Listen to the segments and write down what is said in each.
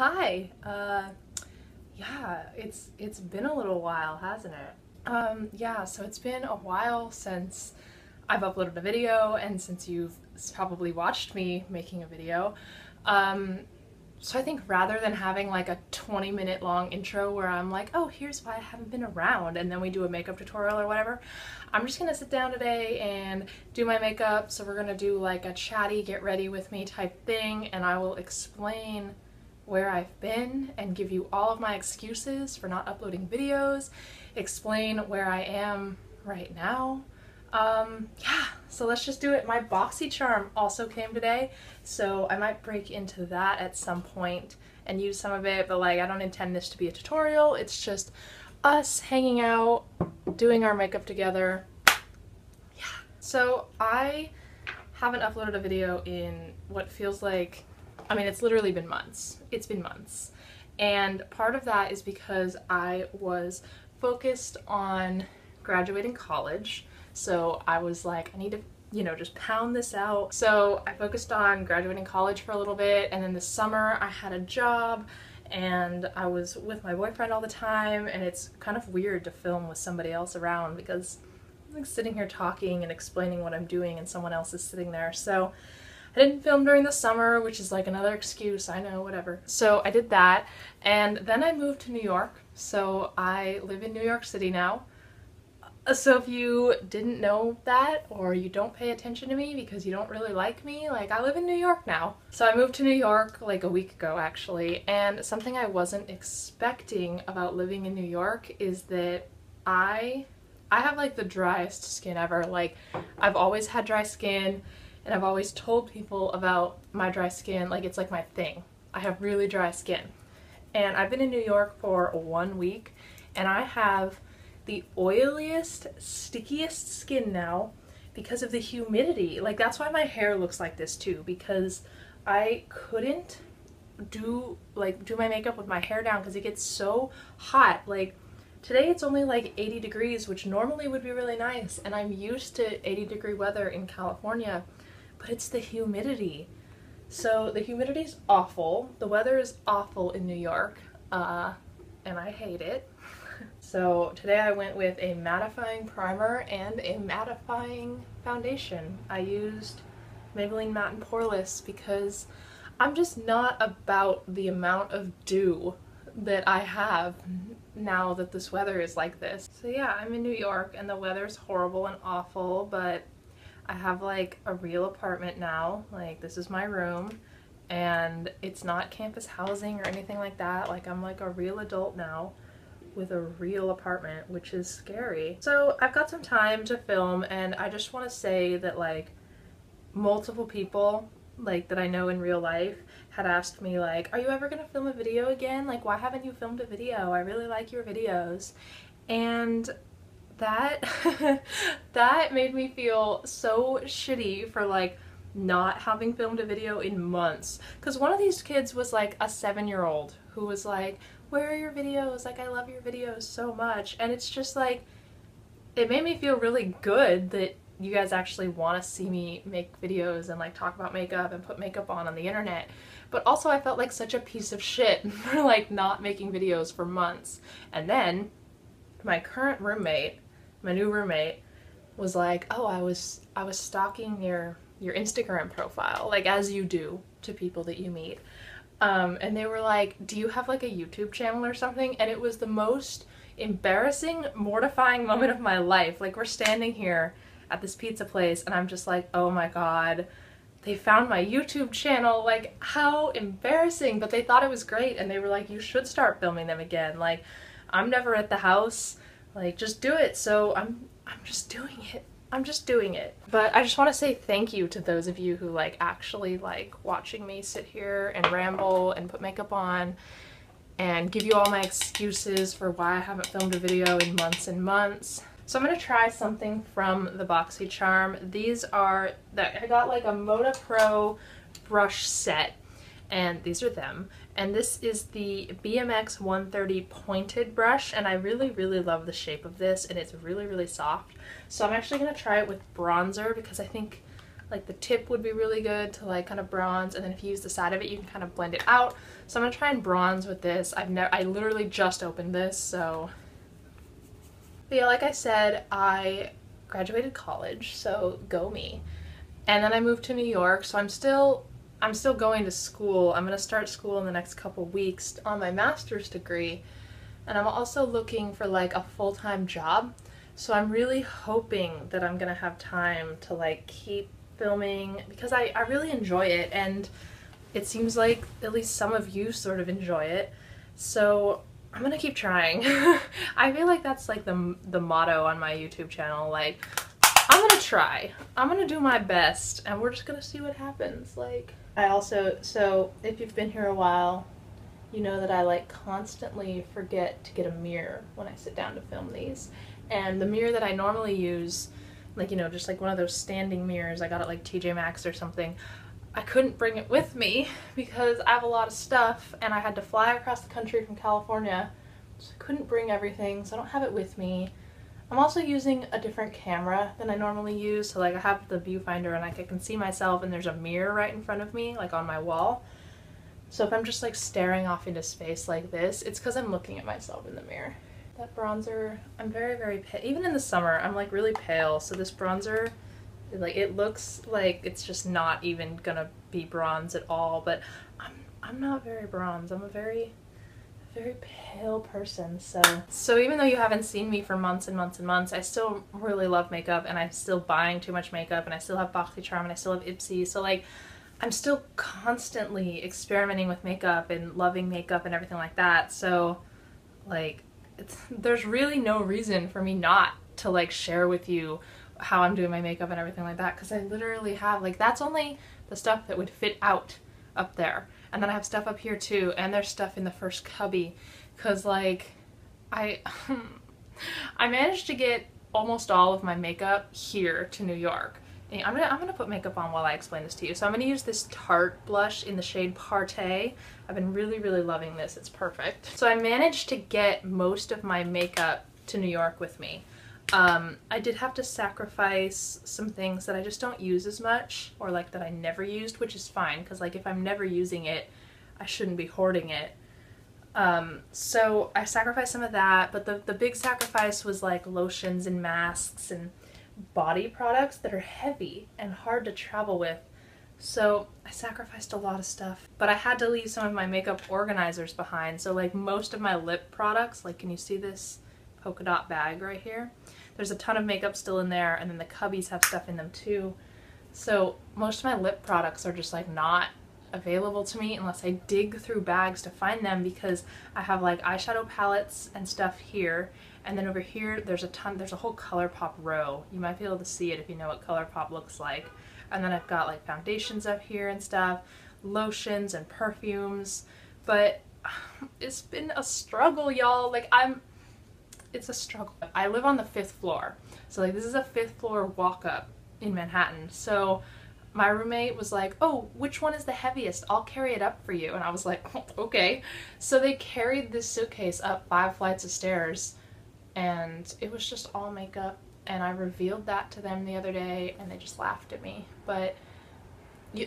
Hi. Yeah, it's been a little while, hasn't it? Yeah, so it's been a while since I've uploaded a video and since you've probably watched me making a video. So I think rather than having like a 20-minute long intro where I'm like, oh, here's why I haven't been around, and then we do a makeup tutorial or whatever, I'm just gonna sit down today and do my makeup. So we're gonna do like a chatty get ready with me type thing, and I will explain where I've been and give you all of my excuses for not uploading videos, explain where I am right now. Yeah, so let's just do it. My Boxycharm also came today, so I might break into that at some point and use some of it, but like I don't intend this to be a tutorial. It's just us hanging out, doing our makeup together. Yeah. So I haven't uploaded a video in what feels like, I mean, it's literally been months. It's been months. And part of that is because I was focused on graduating college. So I was like, I need to, just pound this out. So I focused on graduating college for a little bit, and then this summer I had a job and I was with my boyfriend all the time, and it's kind of weird to film with somebody else around because I'm like sitting here talking and explaining what I'm doing and someone else is sitting there. So I didn't film during the summer, which is like another excuse, I know, whatever. So I did that, and then I moved to New York. So I live in New York City now. So if you didn't know that, or you don't pay attention to me because you don't really like me, like I live in New York now. So I moved to New York like a week ago actually, and something I wasn't expecting about living in New York is that I have like the driest skin ever. Like I've always had dry skin, and I've always told people about my dry skin, like it's like my thing. I have really dry skin. And I've been in New York for 1 week, and I have the oiliest, stickiest skin now because of the humidity. Like that's why my hair looks like this too, because I couldn't do my makeup with my hair down because it gets so hot. Like today it's only like 80 degrees, which normally would be really nice, and I'm used to 80-degree weather in California, but it's the humidity. So the humidity is awful. The weather is awful in New York, and I hate it. So today I went with a mattifying primer and a mattifying foundation. I used Maybelline Matte and Poreless because I'm just not about the amount of dew that I have now that this weather is like this. So yeah, I'm in New York and the weather's horrible and awful, but I have like a real apartment now. Like this is my room, and it's not campus housing or anything like that. Like I'm like a real adult now with a real apartment, which is scary. So I've got some time to film, and I just want to say that like multiple people like that I know in real life had asked me like, are you ever gonna film a video again? Like why haven't you filmed a video? I really like your videos. And that that made me feel so shitty for like not having filmed a video in months, because one of these kids was like a 7-year-old who was like, where are your videos? Like I love your videos so much. And it's just like, it made me feel really good that you guys actually want to see me make videos and like talk about makeup and put makeup on the internet. But also I felt like such a piece of shit for like not making videos for months. And then my current roommate, my new roommate, was like, oh, I was stalking your Instagram profile, like as you do to people that you meet. And they were like, do you have like a YouTube channel or something? And it was the most embarrassing, mortifying moment of my life. Like we're standing here at this pizza place and I'm just like, oh my god, they found my YouTube channel, like how embarrassing. But they thought it was great, and they were like, you should start filming them again. Like I'm never at the house, like just do it. So I'm just doing it. I'm just doing it. But I just want to say thank you to those of you who like actually like watching me sit here and ramble and put makeup on and give you all my excuses for why I haven't filmed a video in months and months. So I'm going to try something from the Boxycharm. These are I got like a Moda Pro brush set, and these are them. And this is the BMX 130 pointed brush, and I really, really love the shape of this, and it's really, really soft. So I'm actually going to try it with bronzer because I think Like the tip would be really good to like kind of bronze, and then if you use the side of it, you can kind of blend it out. So I'm gonna try and bronze with this. I literally just opened this, so. But yeah, like I said, I graduated college, so go me. And then I moved to New York, so I'm still going to school. I'm gonna start school in the next couple weeks on my master's degree. And I'm also looking for like a full-time job. So I'm really hoping that I'm gonna have time to like keep filming, because I really enjoy it, and it seems like at least some of you sort of enjoy it. So I'm gonna keep trying. I feel like that's like the motto on my YouTube channel. Like, I'm gonna try. I'm gonna do my best, and we're just gonna see what happens. Like, so if you've been here a while, you know that I like constantly forget to get a mirror when I sit down to film these. And the mirror that I normally use, like, you know, just like one of those standing mirrors, I got it like TJ Maxx or something, I couldn't bring it with me because I have a lot of stuff and I had to fly across the country from California, so I couldn't bring everything, so I don't have it with me. I'm also using a different camera than I normally use, so like I have the viewfinder and like I can see myself, and there's a mirror right in front of me, like on my wall. So if I'm just like staring off into space like this, it's because I'm looking at myself in the mirror. That bronzer, I'm very, very pale. Even in the summer, I'm like really pale, so this bronzer, like, it looks like it's just not even gonna be bronze at all, but I'm not very bronze. I'm a very pale person, so even though you haven't seen me for months and months and months, I still really love makeup, and I'm still buying too much makeup, and I still have Boxycharm, and I still have Ipsy, so like I'm still constantly experimenting with makeup and loving makeup and everything like that. So like there's really no reason for me not to like share with you how I'm doing my makeup and everything like that, because I literally have, like, that's only the stuff that would fit out up there, and then I have stuff up here too, and there's stuff in the first cubby, because like I managed to get almost all of my makeup here to New York. And I'm gonna put makeup on while I explain this to you. So I'm gonna use this Tarte blush in the shade Partay. I've been really, really loving this. It's perfect. So I managed to get most of my makeup to New York with me. I did have to sacrifice some things that I just don't use as much, or like that I never used, which is fine, because like if I'm never using it, I shouldn't be hoarding it. So I sacrificed some of that, but the big sacrifice was like lotions and masks and body products that are heavy and hard to travel with. So I sacrificed a lot of stuff, but I had to leave some of my makeup organizers behind. So like most of my lip products, like, can you see this polka dot bag right here? There's a ton of makeup still in there, and then the cubbies have stuff in them too. So most of my lip products are just like not available to me unless I dig through bags to find them, because I have like eyeshadow palettes and stuff here, and then over here there's a whole ColourPop row. You might be able to see it if you know what ColourPop looks like. And then I've got like foundations up here and stuff, lotions and perfumes, but it's been a struggle, y'all. Like it's a struggle. I live on the 5th floor, so like this is a 5th floor walk up in Manhattan. So my roommate was like, oh, which one is the heaviest? I'll carry it up for you. And I was like, oh, okay. So they carried this suitcase up 5 flights of stairs, and it was just all makeup. And I revealed that to them the other day, and they just laughed at me. But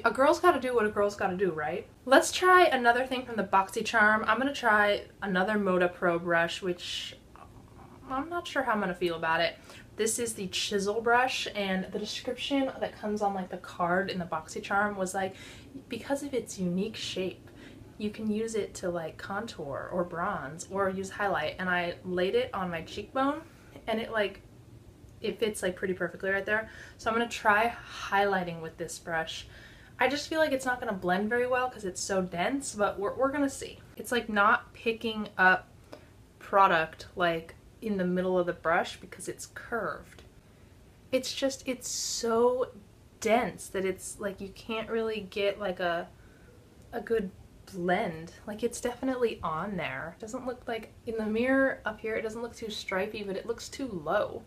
a girl's gotta do what a girl's gotta do, right? Let's try another thing from the Boxycharm. I'm gonna try another Moda Pro brush, which I'm not sure how I'm gonna feel about it. This is the chisel brush, and the description that comes on like the card in the Boxycharm was like, because of its unique shape, you can use it to like contour or bronze or use highlight. And I laid it on my cheekbone, and it fits like pretty perfectly right there. So I'm gonna try highlighting with this brush. I just feel like it's not gonna blend very well because it's so dense, but we're gonna see. It's like not picking up product like in the middle of the brush because it's curved. It's so dense that it's like you can't really get like a good blend. Like, it's definitely on there. It doesn't look like, in the mirror up here, it doesn't look too stripey, but it looks too low.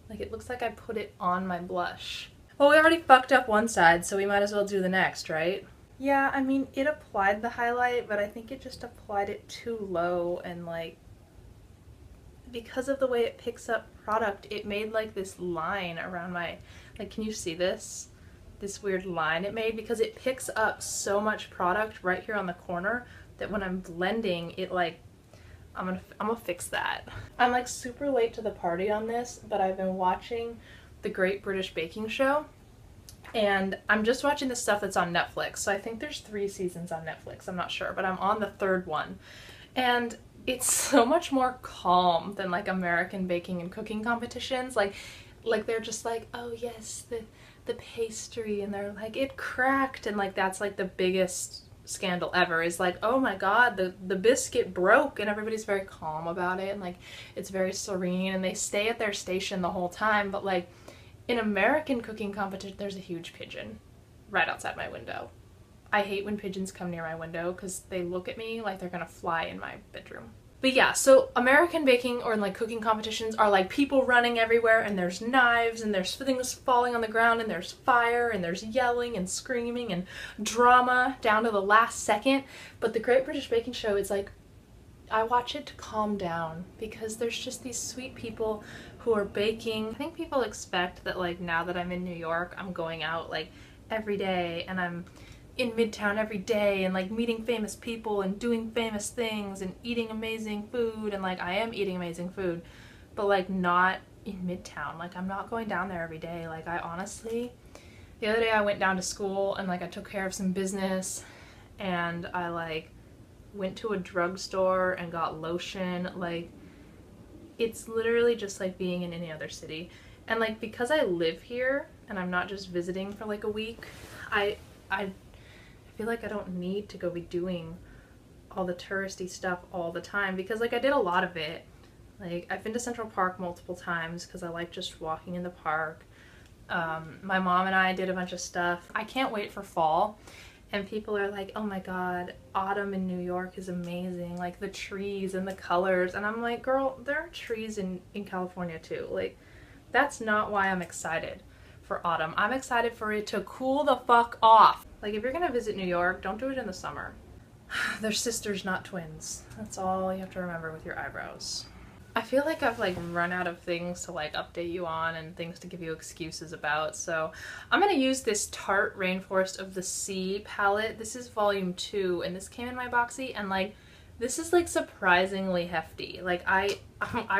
Like, it looks like I put it on my blush. Well, we already fucked up one side, so we might as well do the next, right? Yeah, I mean, it applied the highlight, but I think it just applied it too low, and like, because of the way it picks up product, it made like this line around my, like, can you see this? this weird line it made because it picks up so much product right here on the corner that when I'm blending it, like, I'm gonna fix that. I'm like super late to the party on this, but I've been watching The Great British Baking Show, and I'm just watching the stuff that's on Netflix. So I think there's 3 seasons on Netflix, I'm not sure, but I'm on the 3rd one. And it's so much more calm than like American baking and cooking competitions. Like they're just like, oh yes, the pastry, and they're like, it cracked, and like that's like the biggest scandal ever, is like, oh my god, the biscuit broke, and everybody's very calm about it, and like it's very serene, and they stay at their station the whole time. But like in American cooking competition, there's a huge pigeon right outside my window. I hate when pigeons come near my window because they look at me like they're gonna fly in my bedroom. But yeah, so American baking or like cooking competitions are like people running everywhere, and there's knives, and there's things falling on the ground, and there's fire, and there's yelling and screaming and drama down to the last second. But the Great British Baking Show is like, I watch it to calm down because there's just these sweet people who are baking. I think people expect that like now that I'm in New York, I'm going out like every day, and I'm in Midtown every day, and like meeting famous people and doing famous things and eating amazing food, and like I am eating amazing food, but like not in Midtown. Like I'm not going down there every day. Like I honestly, the other day I went down to school and like I took care of some business, and I like went to a drugstore and got lotion. Like it's literally just like being in any other city. And like because I live here and I'm not just visiting for like a week, I feel like I don't need to go be doing all the touristy stuff all the time, because like I did a lot of it. Like I've been to Central Park multiple times because I like just walking in the park. My mom and I did a bunch of stuff. I can't wait for fall, and people are like, oh my god, autumn in New York is amazing, like the trees and the colors, and I'm like, girl, there are trees in California too. Like that's not why I'm excited for autumn. I'm excited for it to cool the fuck off. Like if you're gonna visit New York, don't do it in the summer. They're sisters, not twins. That's all you have to remember with your eyebrows. I feel like I've like run out of things to like update you on and things to give you excuses about, so I'm gonna use this Tarte Rainforest of the Sea palette. This is volume 2, and this came in my Boxy, and like this is like surprisingly hefty. Like I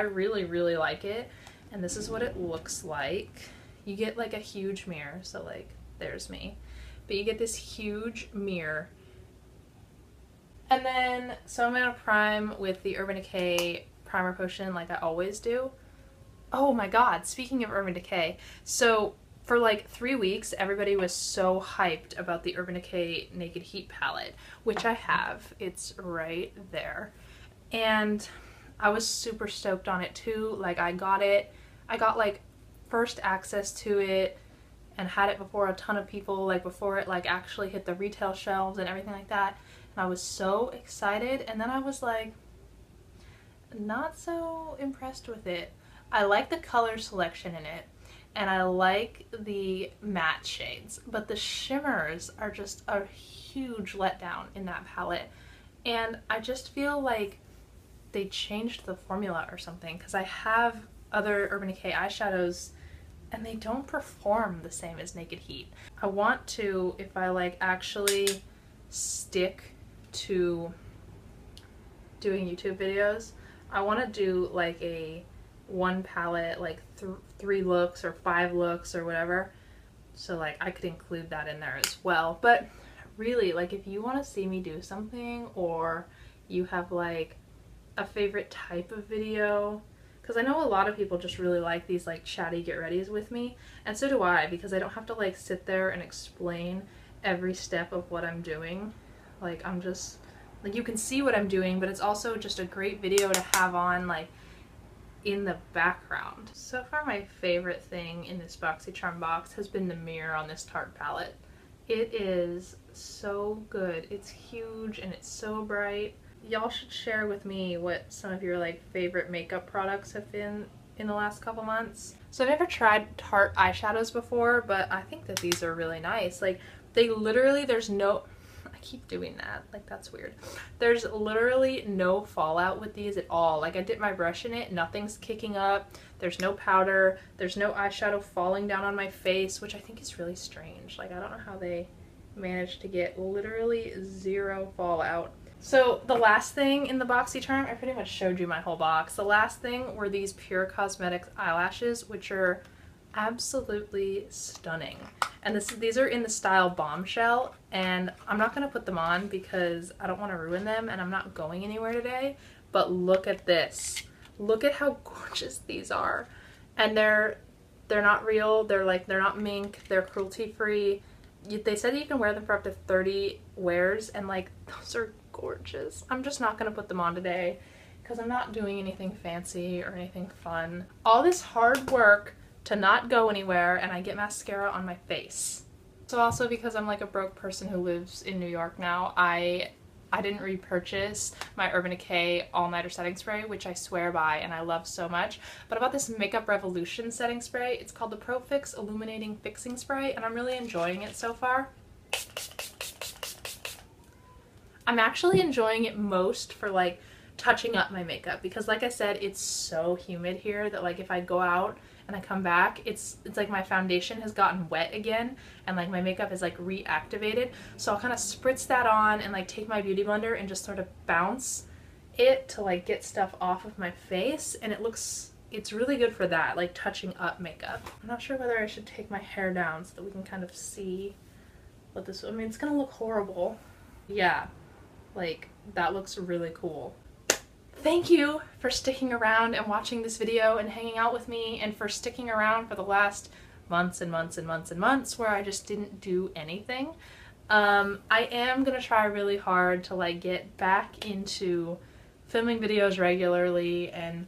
really like it, and this is what it looks like. You get like a huge mirror, so like there's me. But you get this huge mirror. And then, so I'm gonna prime with the Urban Decay primer potion like I always do. Oh my god, speaking of Urban Decay, so for like 3 weeks everybody was so hyped about the Urban Decay Naked Heat palette, which I have. It's right there. And I was super stoked on it too. Like I got like first access to it and had it before a ton of people, like before it like actually hit the retail shelves and everything like that. And I was so excited, and then I was like not so impressed with it. I like the color selection in it, and I like the matte shades, but the shimmers are just a huge letdown in that palette. And I just feel like they changed the formula or something, because I have other Urban Decay eyeshadows and they don't perform the same as Naked Heat. I want to, if I like actually stick to doing YouTube videos, I want to do like a one palette, like 3 looks or 5 looks or whatever. So like I could include that in there as well. But really, like if you want to see me do something, or you have like a favorite type of video, because I know a lot of people just really like these like chatty get readies with me, and so do I, because I don't have to like sit there and explain every step of what I'm doing. Like I'm just, like you can see what I'm doing, but it's also just a great video to have on like in the background. So far my favorite thing in this Boxycharm box has been the mirror on this Tarte palette. It is so good. It's huge and it's so bright. Y'all should share with me what some of your like favorite makeup products have been in the last couple months. So I've never tried Tarte eyeshadows before, but I think that these are really nice. Like they literally, there's no, I keep doing that. Like, that's weird. There's literally no fallout with these at all. Like, I dip my brush in it, nothing's kicking up. There's no powder. There's no eyeshadow falling down on my face, which I think is really strange. Like, I don't know how they managed to get literally zero fallout. So the last thing in the Boxycharm, I pretty much showed you my whole box. The last thing were these Pure Cosmetics eyelashes, which are absolutely stunning. And these are in the style Bombshell, and I'm not going to put them on because I don't want to ruin them, and I'm not going anywhere today. But look at this. Look at how gorgeous these are. And they're not real. They're not mink. They're cruelty-free. They said you can wear them for up to 30 wears, and like, those are gorgeous. I'm just not going to put them on today because I'm not doing anything fancy or anything fun. All this hard work to not go anywhere, and I get mascara on my face. So also, because I'm like a broke person who lives in New York now, I didn't repurchase my Urban Decay All-Nighter Setting Spray, which I swear by and I love so much. But I bought this Makeup Revolution setting spray. It's called the Pro Fix Illuminating Fixing Spray, and I'm really enjoying it so far. I'm actually enjoying it most for like touching up my makeup because, like I said, it's so humid here that like if I go out and I come back, it's like my foundation has gotten wet again and like my makeup is like reactivated. So I'll kind of spritz that on and like take my beauty blender and just sort of bounce it to like get stuff off of my face, and it's really good for that, like touching up makeup. I'm not sure whether I should take my hair down so that we can kind of see what this, I mean, it's gonna look horrible. Yeah, like that looks really cool. Thank you for sticking around and watching this video and hanging out with me, and for sticking around for the last months and months and months and months where I just didn't do anything. I am gonna try really hard to like get back into filming videos regularly and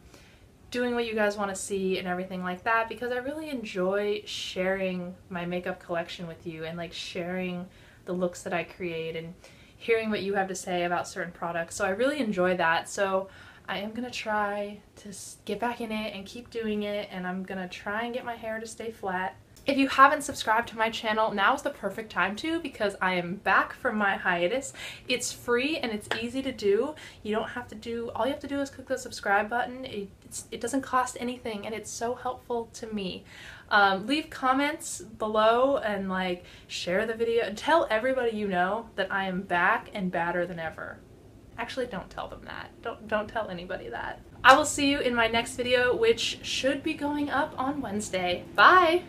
doing what you guys want to see and everything like that, because I really enjoy sharing my makeup collection with you and like sharing the looks that I create and hearing what you have to say about certain products. So I really enjoy that. So I am gonna try to get back in it and keep doing it, and I'm gonna try and get my hair to stay flat. If you haven't subscribed to my channel, now is the perfect time to, because I am back from my hiatus. It's free and it's easy to do. You don't have to do, all you have to do is click the subscribe button. It doesn't cost anything, and it's so helpful to me. Leave comments below and like share the video and tell everybody you know that I am back and badder than ever. Actually, don't tell them that. Don't tell anybody that. I will see you in my next video, which should be going up on Wednesday. Bye!